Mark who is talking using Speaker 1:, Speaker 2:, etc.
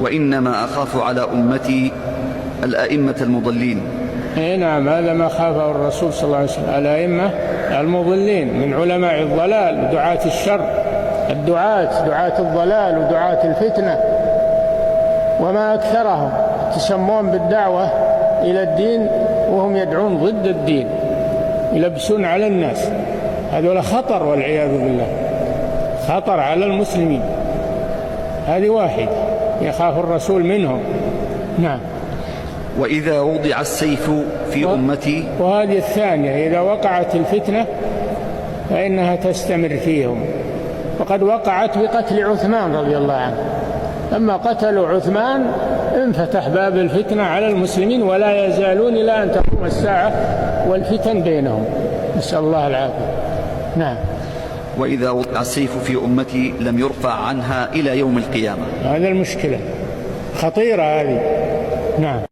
Speaker 1: وإنما أخاف على أمتي الأئمة المضلين.
Speaker 2: نعم، هذا ما خافه الرسول صلى الله عليه وسلم، الأئمة المضلين من علماء الضلال ودعاة الشر، دعاة الضلال ودعاة الفتنة، وما أكثرهم يتسمون بالدعوة إلى الدين وهم يدعون ضد الدين، يلبسون على الناس. هذول خطر والعياذ بالله، خطر على المسلمين. هذه واحد يخاف الرسول منهم. نعم.
Speaker 1: وإذا وضع السيف في أمتي،
Speaker 2: وهذه الثانية، إذا وقعت الفتنة فإنها تستمر فيهم، وقد وقعت بقتل عثمان رضي الله عنه. لما قتلوا عثمان انفتح باب الفتنة على المسلمين، ولا يزالون إلى أن تقوم الساعة والفتن بينهم، نسأل الله العافية. نعم.
Speaker 1: وإذا وضع السيف في أمتي لم يرفع عنها إلى يوم القيامة.
Speaker 2: هذا المشكلة خطيرة هذه. نعم.